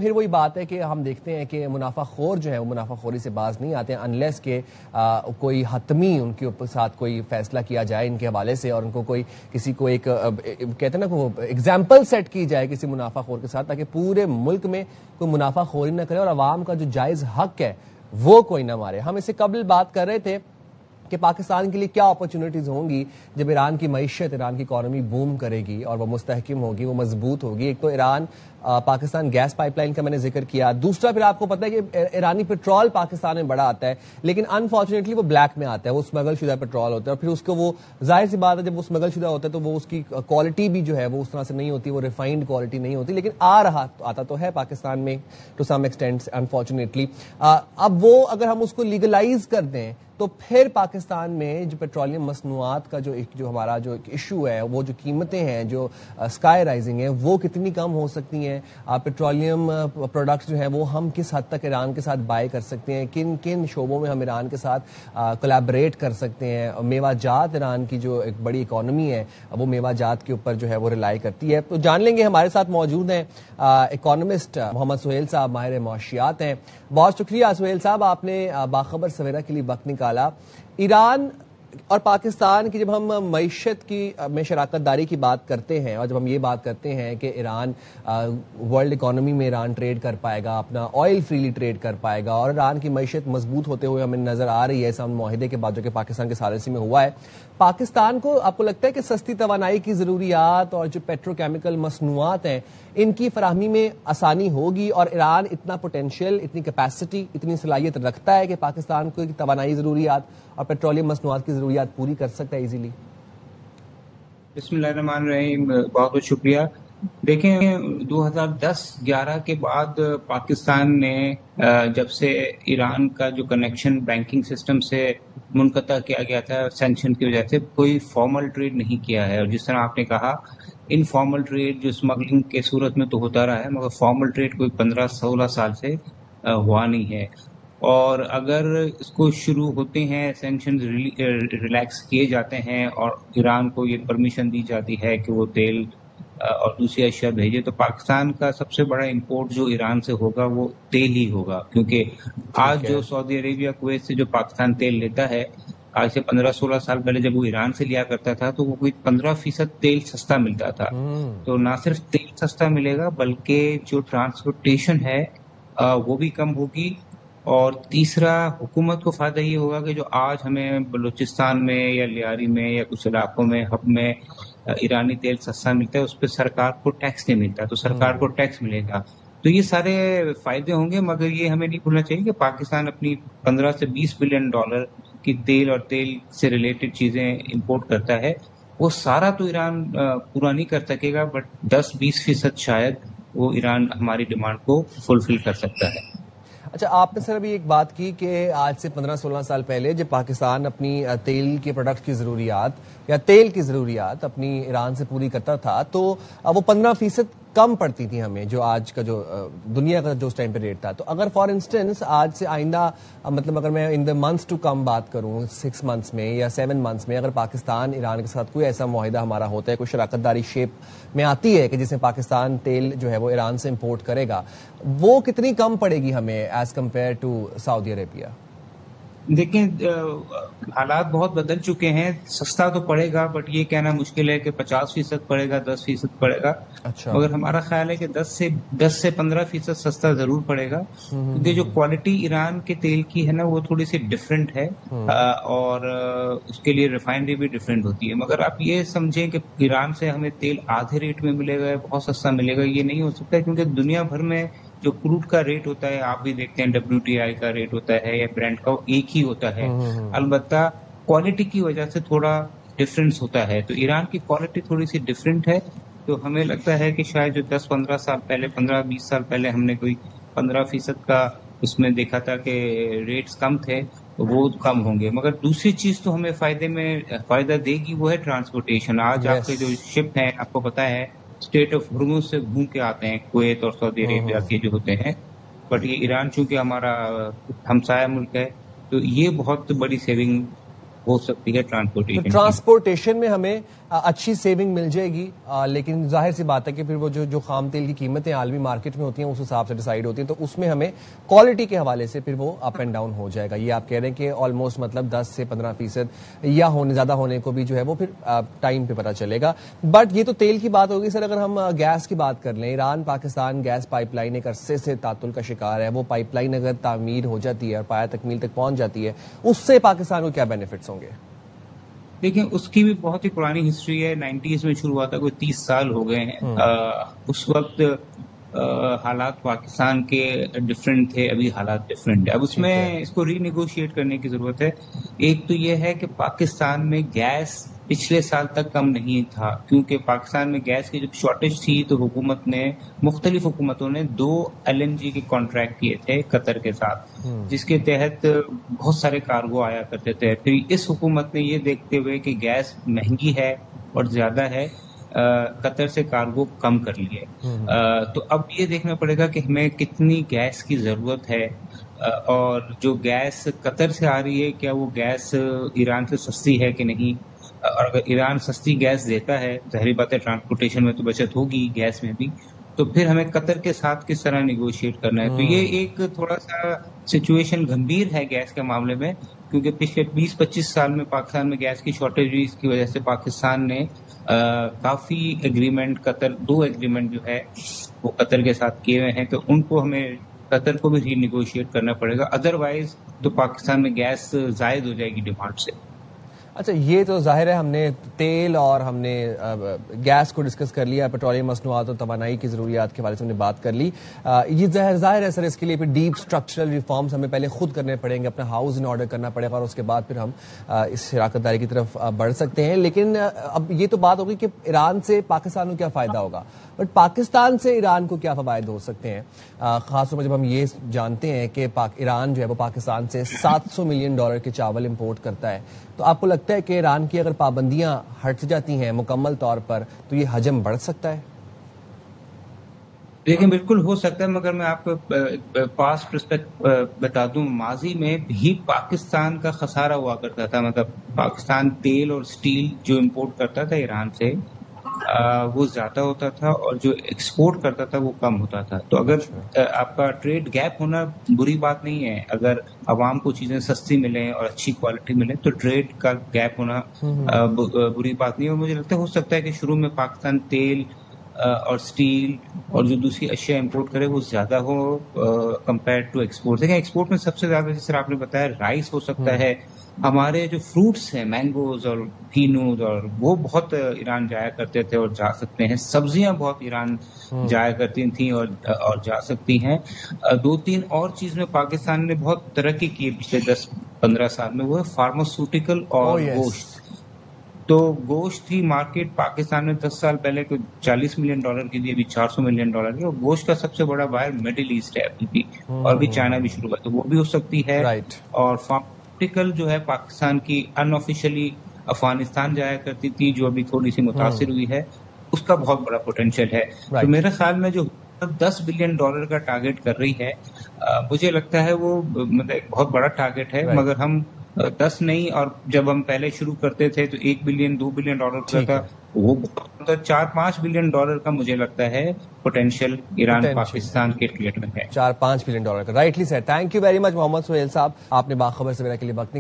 پھر وہی بات ہے کہ ہم دیکھتے ہیں کہ منافع خور جو ہے وہ منافع خوری سے باز نہیں آتے ہیں انلیس کہ کوئی حتمی ان کے ساتھ کوئی فیصلہ کیا جائے ان کے حوالے سے، اور ان کو کوئی کسی کو ایک کہتے ہیں نا وہ ایگزامپل سیٹ کی جائے کسی منافع خور کے ساتھ، تاکہ پورے ملک میں کوئی منافع خوری نہ کرے اور عوام کا جو جائز حق ہے وہ کوئی نہ مارے. ہم اس سے قبل بات کر رہے تھے کہ پاکستان کے لیے کیا اپرچونٹیز ہوں گی جب ایران کی معیشت، ایران کی اکانومی بوم کرے گی اور وہ مستحکم ہوگی، وہ مضبوط ہوگی. ایک تو Iran Pakistan gas pipeline کا میں نے ذکر کیا، دوسرا پھر آپ کو پتہ ہے کہ ایرانی پیٹرول پاکستان میں بڑا آتا ہے، لیکن انفارچونیٹلی وہ بلیک میں آتا ہے، وہ اسمگل شدہ پیٹرول ہوتا ہے، اور پھر اس کو وہ ظاہر سی بات ہے جب وہ اسمگل شدہ ہوتا ہے تو وہ اس کی کوالٹی بھی جو ہے وہ اس طرح سے نہیں ہوتی، وہ ریفائنڈ کوالٹی نہیں ہوتی، لیکن آتا تو ہے پاکستان میں ٹو سم ایکسٹینٹ انفارچونیٹلی. اب وہ اگر ہم اس کو لیگلائز کر دیں تو پھر پاکستان میں جو پیٹرولیم مصنوعات کا جو ہمارا جو ایشو ہے، وہ جو قیمتیں ہیں جو اسکائی رائزنگ ہیں، وہ کتنی کم ہو سکتی ہیں. پیٹرولیم پروڈکٹس جو ہیں وہ ہم کس حد تک ایران کے ساتھ بائی کر سکتے ہیں، کن کن شعبوں میں ہم ایران کے ساتھ کولیبریٹ کر سکتے ہیں. میوہ جات ایران کی جو ایک بڑی اکانومی ہے وہ میوہ جات کے اوپر جو ہے وہ ریلائی کرتی ہے. تو جان لیں گے. ہمارے ساتھ موجود ہیں اکانومسٹ محمد سہیل صاحب، ماہر معاشیات ہیں. بہت شکریہ سہیل صاحب، آپ نے باخبر سویرا کے لیے وقت نکالا. ایران اور پاکستان کی جب ہم معیشت کی میں شراکت داری کی بات کرتے ہیں، اور جب ہم یہ بات کرتے ہیں کہ ایران ورلڈ اکانومی میں ایران ٹریڈ کر پائے گا، اپنا آئل فریلی ٹریڈ کر پائے گا، اور ایران کی معیشت مضبوط ہوتے ہوئے ہمیں نظر آ رہی ہے اس معاہدے کے بعد جو کہ پاکستان کے ثالثی میں ہوا ہے. پاکستان کو آپ کو لگتا ہے کہ سستی توانائی کی ضروریات اور جو پیٹرو کیمیکل مصنوعات ہیں ان کی فراہمی میں آسانی ہوگی، اور ایران اتنا پوٹینشیل، اتنی کیپیسٹی، اتنی صلاحیت رکھتا ہے کہ پاکستان کو توانائی ضروریات اور پیٹرولیم مصنوعات کی ضروریات پوری کر سکتا ہے ایزیلی؟ بسم اللہ الرحمن الرحیم. بہت بہت شکریہ. دیکھیں 2010-11 کے بعد پاکستان نے جب سے ایران کا جو کنیکشن بینکنگ سسٹم سے منقطع کیا گیا تھا سینکشن کی وجہ سے، کوئی فارمل ٹریڈ نہیں کیا ہے. اور جس طرح آپ نے کہا انفارمل ٹریڈ جو اسمگلنگ کے صورت میں تو ہوتا رہا ہے، مگر فارمل ٹریڈ کوئی 15-16 سال سے ہوا نہیں ہے. اور اگر اس کو شروع ہوتے ہیں سینکشن ریلیکس کیے جاتے ہیں اور ایران کو یہ پرمیشن دی جاتی ہے کہ وہ تیل اور دوسری اشیاء بھیجے، تو پاکستان کا سب سے بڑا امپورٹ جو ایران سے ہوگا وہ تیل ہی ہوگا. کیونکہ آج جو سعودی عربیہ کویت سے جو پاکستان تیل لیتا ہے، آج سے 15-16 سال پہلے جب وہ ایران سے لیا کرتا تھا تو وہ کوئی 15% تیل سستا ملتا تھا. تو نہ صرف تیل سستا ملے گا بلکہ جو ٹرانسپورٹیشن ہے وہ بھی کم ہوگی. اور تیسرا، حکومت کو فائدہ یہ ہوگا کہ جو آج ہمیں بلوچستان میں یا لیاری میں یا کچھ علاقوں میں ہب میں ایرانی تیل سستا ملتا ہے، اس پہ سرکار کو ٹیکس نہیں ملتا، تو سرکار کو ٹیکس ملے گا. تو یہ سارے فائدے ہوں گے. مگر یہ ہمیں نہیں بھولنا چاہیے کہ پاکستان اپنی 15 سے 20 بلین ڈالر کی تیل اور تیل سے ریلیٹڈ چیزیں امپورٹ کرتا ہے. وہ سارا تو ایران پورا نہیں کر سکے گا، بٹ 10-20% شاید وہ ایران ہماری ڈیمانڈ کو فلفل کر سکتا ہے. اچھا، آپ نے سر ابھی ایک بات کی کہ آج سے 15-16 سال پہلے جب پاکستان اپنی تیل کے پروڈکٹ کی ضروریات یا تیل کی ضروریات اپنی ایران سے پوری کرتا تھا تو وہ 15% کم پڑتی تھی ہمیں، جو آج کا جو دنیا کا جو اس ٹائم پہ ریٹ تھا. تو اگر فار انسٹنس آج سے آئندہ مطلب اگر میں ان دا منتھس ٹو کم بات کروں 6 منتھس میں یا 7 منتھس میں، اگر پاکستان ایران کے ساتھ کوئی ایسا معاہدہ ہمارا ہوتا ہے، کوئی شراکت داری شیپ میں آتی ہے کہ جس میں پاکستان تیل جو ہے وہ ایران سے امپورٹ کرے گا، وہ کتنی کم پڑے گی ہمیں as compare to Saudi Arabia? دیکھیں حالات بہت بدل چکے ہیں. سستا تو پڑے گا، بٹ یہ کہنا مشکل ہے کہ 50% پڑے گا، 10% پڑے گا. مگر ہمارا خیال ہے کہ 10 سے 15% سستا ضرور پڑے گا. کیونکہ جو کوالٹی ایران کے تیل کی ہے نا وہ تھوڑی سی ڈفرینٹ ہے، اور اس کے لیے ریفائنری بھی ڈفرینٹ ہوتی ہے. مگر آپ یہ سمجھیں کہ ایران سے ہمیں تیل آدھے ریٹ میں ملے گا، بہت سستا ملے گا، یہ نہیں ہو سکتا. کیونکہ دنیا بھر میں جو کروڈ کا ریٹ ہوتا ہے، آپ بھی دیکھتے ہیں WTI کا ریٹ ہوتا ہے یا برینٹ کا، وہ ایک ہی ہوتا ہے. البتہ کوالٹی کی وجہ سے تھوڑا ڈفرینس ہوتا ہے. تو ایران کی کوالٹی تھوڑی سی ڈفرینٹ ہے. تو ہمیں لگتا ہے کہ شاید جو 10-15 سال پہلے 15-20 سال پہلے ہم نے کوئی 15% کا اس میں دیکھا تھا کہ ریٹس کم تھے، وہ کم ہوں گے. مگر دوسری چیز تو ہمیں فائدہ دے گی، وہ ہے ٹرانسپورٹیشن. آج آپ کے جو شپ ہیں، آپ کو پتا ہے اسٹیٹ آف ہرمز سے گھوم کے آتے ہیں کویت اور سعودی عربیہ کے جو ہوتے ہیں. بٹ یہ ایران چونکہ ہمارا ہمسایہ ملک ہے تو یہ بہت بڑی سیونگ ہو سکتی ہے ٹرانسپورٹیشن میں ہمیں اچھی سیونگ مل جائے گی، لیکن ظاہر سی بات ہے کہ پھر وہ جو خام تیل کی قیمتیں عالمی مارکیٹ میں ہوتی ہیں اس حساب سے ڈیسائیڈ ہوتی ہیں، تو اس میں ہمیں کوالٹی کے حوالے سے پھر وہ اپ اینڈ ڈاؤن ہو جائے گا. یہ آپ کہہ رہے ہیں کہ آلموسٹ مطلب 10 سے 15% یا زیادہ ہونے کو بھی جو ہے وہ پھر ٹائم پہ پتہ چلے گا. بٹ یہ تو تیل کی بات ہوگی. سر اگر ہم گیس کی بات کر لیں، Iran Pakistan gas pipeline ایک عرصے سے تعطل کا شکار ہے. وہ پائپ لائن اگر تعمیر ہو جاتی ہے اور پایہ تکمیل تک پہنچ جاتی ہے، اس سے پاکستان کو کیا بینیفٹس ہوں گے؟ دیکھیں اس کی بھی بہت ہی پرانی ہسٹری ہے. 90s میں شروع ہوا تھا، کوئی 30 سال ہو گئے ہیں. اس وقت حالات پاکستان کے ڈفرینٹ تھے، ابھی حالات ڈفرینٹ ہے. اب اس میں اس کو ری نیگوشیٹ کرنے کی ضرورت ہے. ایک تو یہ ہے کہ پاکستان میں گیس پچھلے سال تک کم نہیں تھا، کیونکہ پاکستان میں گیس کی جب شارٹیج تھی تو مختلف حکومتوں نے 2 LNG کے کانٹریکٹ کیے تھے قطر کے ساتھ، جس کے تحت بہت سارے کارگو آیا کرتے تھے. پھر اس حکومت نے یہ دیکھتے ہوئے کہ گیس مہنگی ہے اور زیادہ ہے، قطر سے کارگو کم کر لیے. تو اب یہ دیکھنا پڑے گا کہ ہمیں کتنی گیس کی ضرورت ہے، اور جو گیس قطر سے آ رہی ہے کیا وہ گیس ایران سے سستی ہے کہ نہیں. اور اگر ایران سستی گیس دیتا ہے، ظاہری بات ہے ٹرانسپورٹیشن میں تو بچت ہوگی گیس میں بھی، تو پھر ہمیں قطر کے ساتھ کس طرح نیگوشیٹ کرنا ہے. تو یہ ایک تھوڑا سا سچویشن گمبھیر ہے گیس کے معاملے میں، کیونکہ پچھلے 20-25 سال میں پاکستان میں گیس کی شارٹیج ہوئی. اس کی وجہ سے پاکستان نے کافی ایگریمنٹ 2 ایگریمنٹ جو ہے وہ قطر کے ساتھ کیے ہوئے ہیں، تو ان کو ہمیں قطر کو بھی ری نیگوشیٹ کرنا پڑے گا. ادروائز تو پاکستان میں گیس زائد ہو جائے گی ڈیمانڈ سے. اچھا، یہ تو ظاہر ہے ہم نے تیل اور ہم نے گیس کو ڈسکس کر لیا، پیٹرولیم مصنوعات اور توانائی کی ضروریات کے حوالے سے ہم نے بات کر لی. یہ ظاہر ہے سر، اس کے لیے پھر ڈیپ اسٹرکچرل ریفارمز ہمیں پہلے خود کرنے پڑیں گے، اپنا ہاؤس ان آرڈر کرنا پڑے گا، اور اس کے بعد پھر ہم اس شراکت داری کی طرف بڑھ سکتے ہیں. لیکن اب یہ تو بات ہوگی کہ ایران سے پاکستان کو کیا فائدہ ہوگا، بٹ پاکستان سے ایران کو کیا فوائد ہو سکتے ہیں، خاص طور پر جب ہم یہ جانتے ہیں کہ ایران جو ہے وہ پاکستان سے $700 ملین کے چاول امپورٹ کرتا ہے. تو آپ کو لگتا ہے کہ ایران کی اگر پابندیاں ہٹ جاتی ہیں مکمل طور پر تو یہ حجم بڑھ سکتا ہے؟ لیکن بالکل ہو سکتا ہے، مگر میں آپ کو پاسٹ پرسپیکٹ بتا دوں، ماضی میں بھی پاکستان کا خسارہ ہوا کرتا تھا. مطلب پاکستان تیل اور سٹیل جو امپورٹ کرتا تھا ایران سے وہ زیادہ ہوتا تھا، اور جو ایکسپورٹ کرتا تھا وہ کم ہوتا تھا. تو اگر آپ کا ٹریڈ گیپ ہونا بری بات نہیں ہے، اگر عوام کو چیزیں سستی ملیں اور اچھی کوالٹی ملیں تو ٹریڈ کا گیپ ہونا بری بات نہیں ہے. اور مجھے لگتا ہے ہو سکتا ہے کہ شروع میں پاکستان تیل اور سٹیل اور جو دوسری اشیاء امپورٹ کرے وہ زیادہ ہو کمپیئر ٹو ایکسپورٹ. دیکھیں ایکسپورٹ میں سب سے زیادہ جس طرح آپ نے بتایا رائس ہو سکتا ہے. ہمارے جو فروٹس ہیں، مینگوز اور کینوز، اور وہ بہت ایران جایا کرتے تھے اور جا سکتے ہیں. سبزیاں بہت ایران جایا کرتی تھیں اور جا سکتی ہیں. 2-3 اور چیز میں پاکستان نے بہت ترقی کی پچھلے 10-15 سال میں، وہ ہے فارماسیوٹیکل اور گوشت. تو گوشت کی مارکیٹ پاکستان میں 10 سال پہلے کوئی $40 ملین کی تھی، ابھی $400 ملین کی. اور گوشت کا سب سے بڑا بائر مڈل ایسٹ ہے ابھی بھی، اور بھی چائنا بھی شروع ہوا، تو وہ بھی ہو سکتی ہے. اور فارماسیوٹیکل جو ہے پاکستان کی ان آفیشلی افغانستان جایا کرتی تھی، جو ابھی تھوڑی سی متاثر ہوئی ہے، اس کا بہت بڑا پوٹینشیل ہے. تو میرے خیال میں جو $10 بلین کا ٹارگیٹ کر رہی ہے، مجھے لگتا ہے وہ مطلب بہت بڑا ٹارگیٹ ہے. مگر ہم 10 نہیں، اور جب ہم پہلے شروع کرتے تھے تو $1 بلین $2 بلین کا تھا، وہ $4-5 بلین کا مجھے لگتا ہے پوٹینشیل ایران پاکستان کے ٹریڈ میں ہے. $4-5 بلین کا. Rightly sir. Thank you very much Muhammad Sohail Sahab, آپ نے باخبر سویرا کے لیے وقت